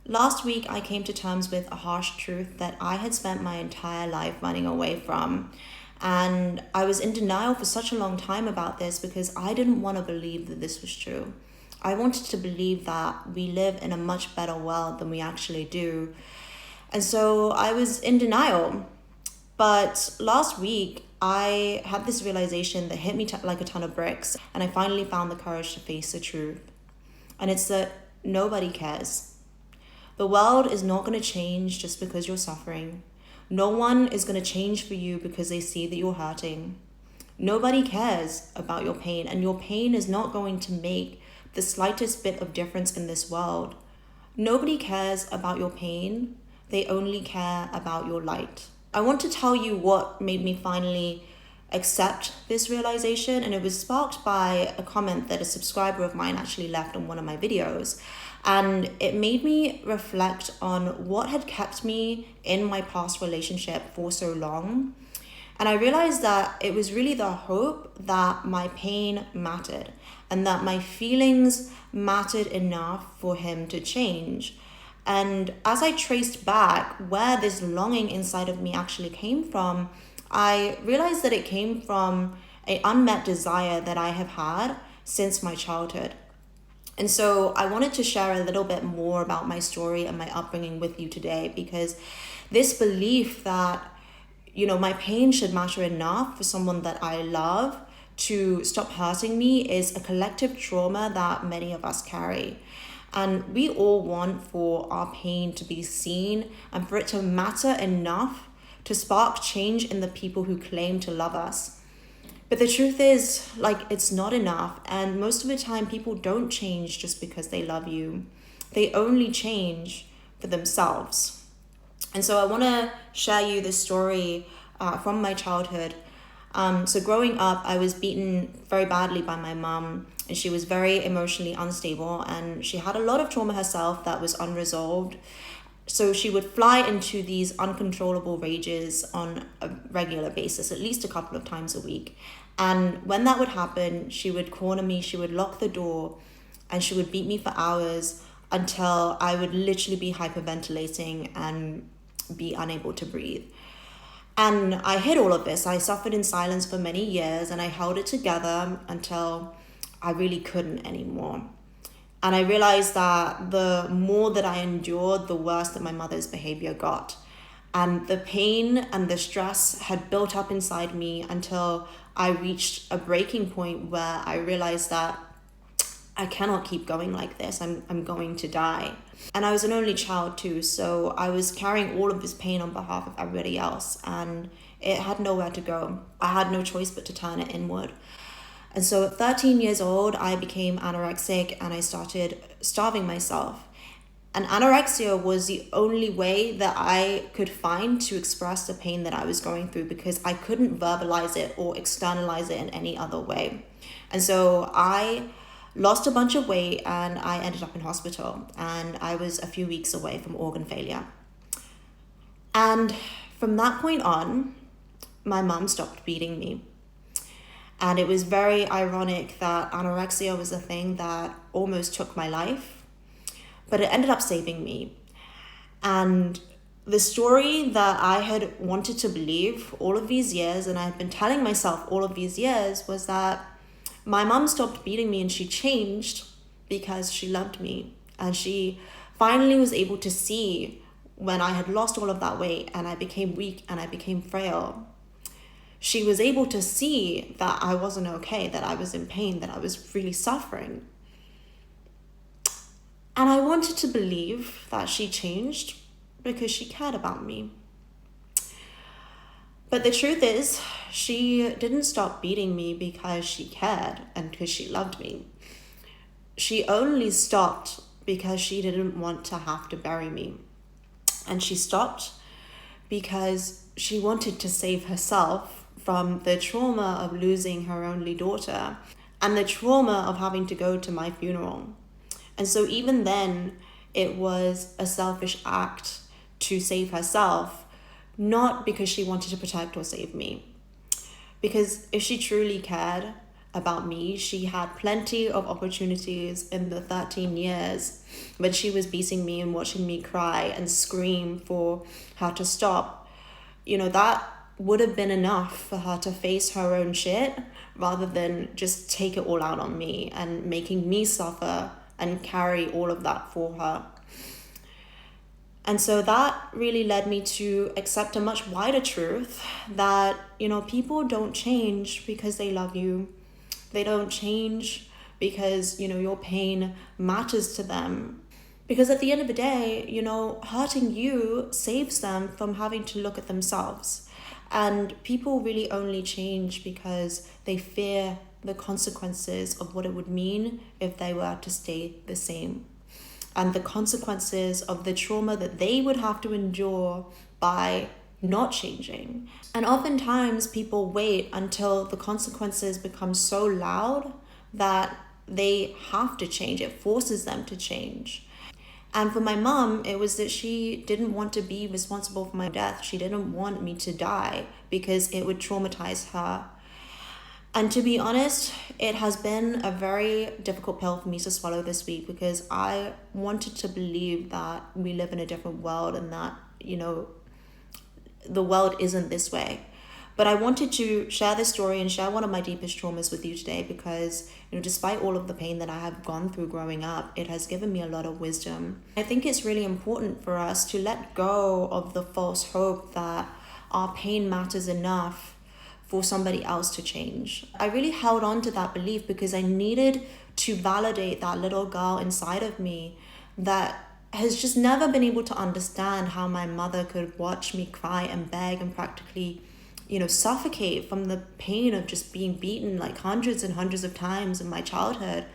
Last week, I came to terms with a harsh truth that I had spent my entire life running away from. And I was in denial for such a long time about this because I didn't want to believe that this was true. I wanted to believe that we live in a much better world than we actually do. And so I was in denial. But last week, I had this realization that hit me like a ton of bricks. And I finally found the courage to face the truth. And it's that nobody cares. The world is not going to change just because you're suffering. No one is going to change for you because they see that you're hurting. Nobody cares about your pain, and your pain is not going to make the slightest bit of difference in this world. Nobody cares about your pain. They only care about your light. I want to tell you what made me finally accept this realization, and it was sparked by a comment that a subscriber of mine actually left on one of my videos. And it made me reflect on what had kept me in my past relationship for so long. And I realized that it was really the hope that my pain mattered and that my feelings mattered enough for him to change. And as I traced back where this longing inside of me actually came from, I realized that it came from an unmet desire that I have had since my childhood. And so I wanted to share a little bit more about my story and my upbringing with you today, because this belief that, my pain should matter enough for someone that I love to stop hurting me is a collective trauma that many of us carry. And we all want for our pain to be seen and for it to matter enough to spark change in the people who claim to love us. But the truth is, it's not enough. And most of the time, people don't change just because they love you. They only change for themselves. And so I want to share you this story from my childhood. So growing up, I was beaten very badly by my mom, and she was very emotionally unstable, and she had a lot of trauma herself that was unresolved. So she would fly into these uncontrollable rages on a regular basis, at least a couple of times a week. And when that would happen, she would corner me, she would lock the door, and she would beat me for hours until I would literally be hyperventilating and be unable to breathe. And I hid all of this. I suffered in silence for many years, and I held it together until I really couldn't anymore. And I realized that the more that I endured, the worse that my mother's behavior got. And the pain and the stress had built up inside me until I reached a breaking point where I realized that I cannot keep going like this. I'm going to die. And I was an only child too, so I was carrying all of this pain on behalf of everybody else, and it had nowhere to go. I had no choice but to turn it inward. And so at 13 years old, I became anorexic and I started starving myself. And anorexia was the only way that I could find to express the pain that I was going through, because I couldn't verbalize it or externalize it in any other way. And so I lost a bunch of weight and I ended up in hospital, and I was a few weeks away from organ failure. And from that point on, my mom stopped beating me. And it was very ironic that anorexia was a thing that almost took my life, but it ended up saving me. And the story that I had wanted to believe all of these years, and I had been telling myself all of these years, was that my mom stopped beating me and she changed because she loved me. And she finally was able to see when I had lost all of that weight and I became weak and I became frail. She was able to see that I wasn't okay, that I was in pain, that I was really suffering. And I wanted to believe that she changed because she cared about me. But the truth is, she didn't stop beating me because she cared and because she loved me. She only stopped because she didn't want to have to bury me. And she stopped because she wanted to save herself from the trauma of losing her only daughter and the trauma of having to go to my funeral. And so even then, it was a selfish act to save herself, not because she wanted to protect or save me. Because if she truly cared, about me. She had plenty of opportunities in the 13 years when she was beating me and watching me cry and scream for her to stop. That would have been enough for her to face her own shit rather than just take it all out on me and making me suffer and carry all of that for her. And so that really led me to accept a much wider truth that, people don't change because they love you. They don't change because, your pain matters to them. Because at the end of the day, hurting you saves them from having to look at themselves. And people really only change because they fear the consequences of what it would mean if they were to stay the same. And the consequences of the trauma that they would have to endure by not changing. And oftentimes people wait until the consequences become so loud that they have to change. It forces them to change. And for my mom, it was that she didn't want to be responsible for my death. She didn't want me to die because it would traumatize her. And to be honest, it has been a very difficult pill for me to swallow this week because I wanted to believe that we live in a different world and that, the world isn't this way. But I wanted to share this story and share one of my deepest traumas with you today because, despite all of the pain that I have gone through growing up, it has given me a lot of wisdom. I think it's really important for us to let go of the false hope that our pain matters enough for somebody else to change. I really held on to that belief because I needed to validate that little girl inside of me that has just never been able to understand how my mother could watch me cry and beg and practically, suffocate from the pain of just being beaten like hundreds and hundreds of times in my childhood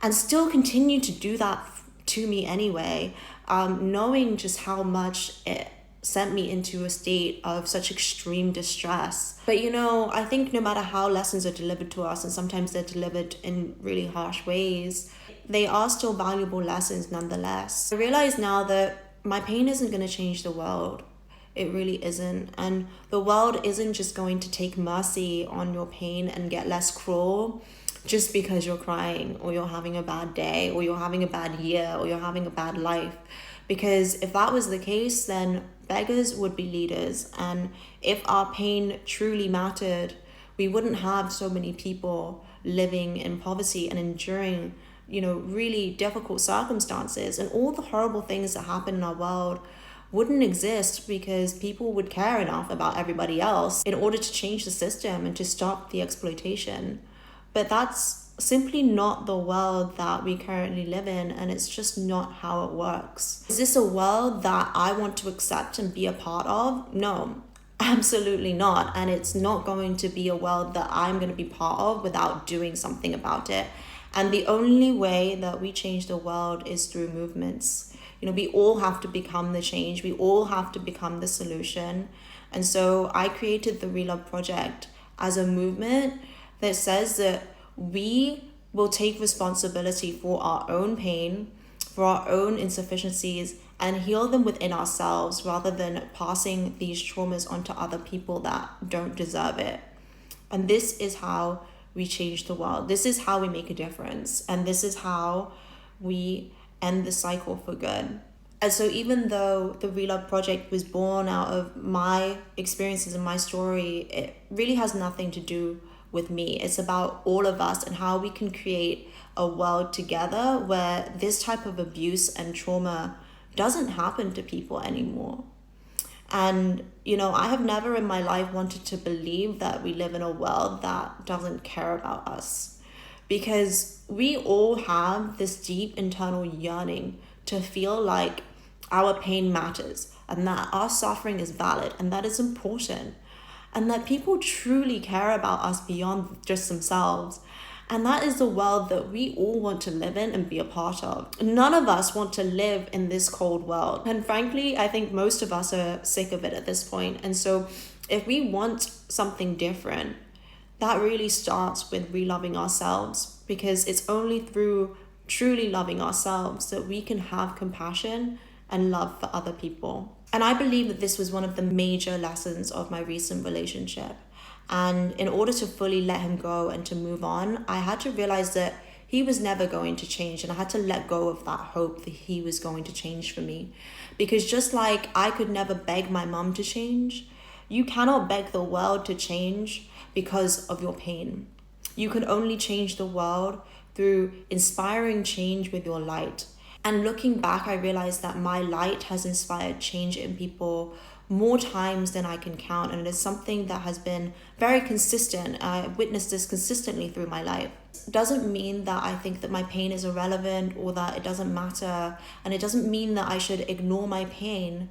and still continue to do that to me anyway, knowing just how much it sent me into a state of such extreme distress. But I think no matter how lessons are delivered to us, and sometimes they're delivered in really harsh ways, they are still valuable lessons nonetheless. I realize now that my pain isn't going to change the world. It really isn't. And the world isn't just going to take mercy on your pain and get less cruel just because you're crying or you're having a bad day or you're having a bad year or you're having a bad life. Because if that was the case, then beggars would be leaders. And if our pain truly mattered, we wouldn't have so many people living in poverty and enduring, really difficult circumstances. And all the horrible things that happen in our world wouldn't exist because people would care enough about everybody else in order to change the system and to stop the exploitation. But that's simply not the world that we currently live in, and it's just not how it works. Is this a world that I want to accept and be a part of? No, absolutely not. And it's not going to be a world that I'm going to be part of without doing something about it. And the only way that we change the world is through movements. We all have to become the change. We all have to become the solution. And so I created the Reloved Project as a movement that says that we will take responsibility for our own pain, for our own insufficiencies, and heal them within ourselves rather than passing these traumas onto other people that don't deserve it. And this is how we change the world. This is how we make a difference. And this is how we end the cycle for good. And so even though the Reloved Project was born out of my experiences and my story, it really has nothing to do with me. It's about all of us and how we can create a world together where this type of abuse and trauma doesn't happen to people anymore. And, I have never in my life wanted to believe that we live in a world that doesn't care about us. Because we all have this deep internal yearning to feel like our pain matters and that our suffering is valid and that is important and that people truly care about us beyond just themselves. And that is the world that we all want to live in and be a part of. None of us want to live in this cold world. And frankly, I think most of us are sick of it at this point. And so if we want something different, that really starts with reloving ourselves, because it's only through truly loving ourselves that we can have compassion and love for other people. And I believe that this was one of the major lessons of my recent relationship. And in order to fully let him go and to move on, I had to realize that he was never going to change. And I had to let go of that hope that he was going to change for me. Because just like I could never beg my mom to change, you cannot beg the world to change because of your pain. You can only change the world through inspiring change with your light. And looking back, I realized that my light has inspired change in people more times than I can count. And it is something that has been very consistent. I witnessed this consistently through my life. It doesn't mean that I think that my pain is irrelevant or that it doesn't matter. And it doesn't mean that I should ignore my pain.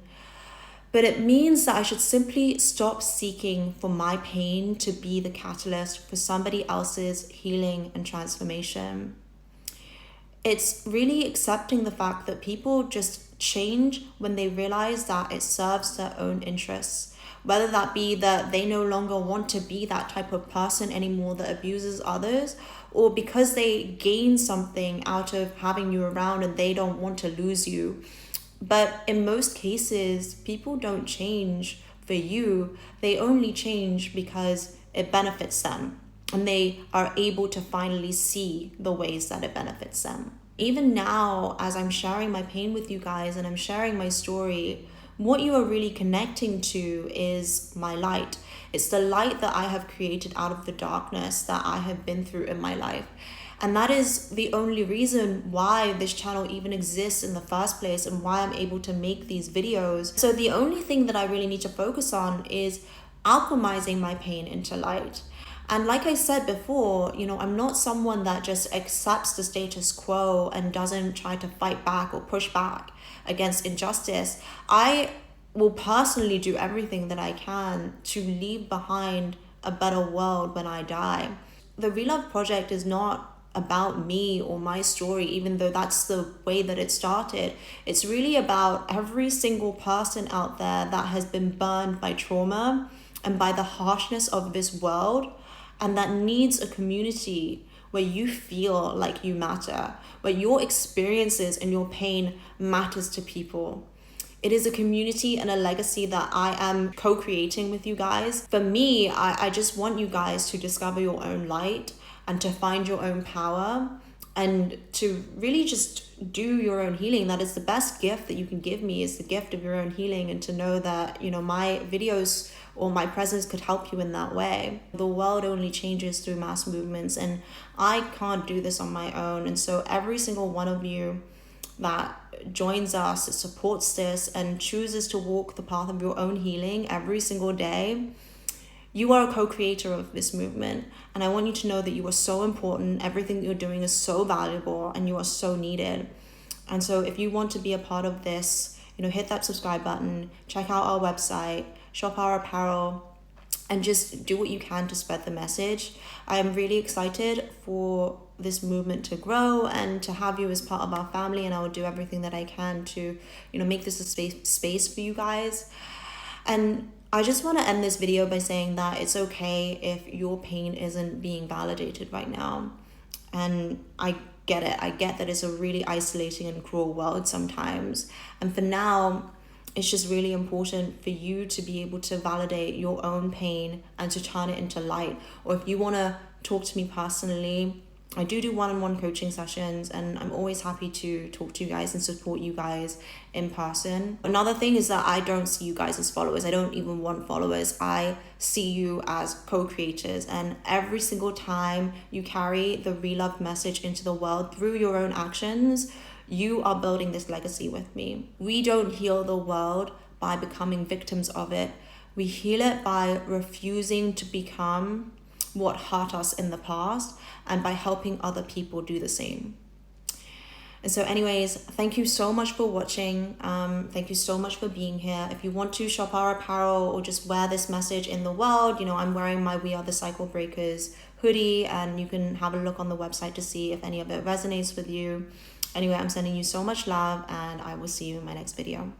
But it means that I should simply stop seeking for my pain to be the catalyst for somebody else's healing and transformation. It's really accepting the fact that people just change when they realize that it serves their own interests. Whether that be that they no longer want to be that type of person anymore that abuses others, or because they gain something out of having you around and they don't want to lose you. But in most cases, people don't change for you. They only change because it benefits them. And they are able to finally see the ways that it benefits them. Even now, as I'm sharing my pain with you guys and I'm sharing my story, what you are really connecting to is my light. It's the light that I have created out of the darkness that I have been through in my life. And that is the only reason why this channel even exists in the first place and why I'm able to make these videos. So the only thing that I really need to focus on is alchemizing my pain into light. And like I said before, I'm not someone that just accepts the status quo and doesn't try to fight back or push back against injustice. I will personally do everything that I can to leave behind a better world when I die. The Reloved Project is not about me or my story, even though that's the way that it started. It's really about every single person out there that has been burned by trauma and by the harshness of this world, and that needs a community where you feel like you matter, where your experiences and your pain matters to people. It is a community and a legacy that I am co-creating with you guys. For me, I just want you guys to discover your own light and to find your own power and to really just do your own healing. That is the best gift that you can give me, is the gift of your own healing, and to know that, my videos or my presence could help you in that way. The world only changes through mass movements, and I can't do this on my own. And so every single one of you that joins us, supports this, and chooses to walk the path of your own healing every single day, you are a co-creator of this movement. And I want you to know that you are so important. Everything that you're doing is so valuable and you are so needed. And so if you want to be a part of this, hit that subscribe button, check out our website, shop our apparel, and just do what you can to spread the message. I am really excited for this movement to grow and to have you as part of our family, and I will do everything that I can to, make this a space for you guys. And I just want to end this video by saying that it's okay if your pain isn't being validated right now. And I get it. I get that it's a really isolating and cruel world sometimes. And for now, it's just really important for you to be able to validate your own pain and to turn it into light. Or if you want to talk to me personally, I do one-on-one coaching sessions, and I'm always happy to talk to you guys and support you guys in person. Another thing is that I don't see you guys as followers. I don't even want followers. I see you as co-creators, and every single time you carry the Reloved message into the world through your own actions, you are building this legacy with me. We don't heal the world by becoming victims of it. We heal it by refusing to become what hurt us in the past, and by helping other people do the same. And so anyways, thank you so much for watching. Thank you so much for being here. If you want to shop our apparel or just wear this message in the world, I'm wearing my We Are the Cycle Breakers hoodie, and you can have a look on the website to see if any of it resonates with you. Anyway, I'm sending you so much love, and I will see you in my next video.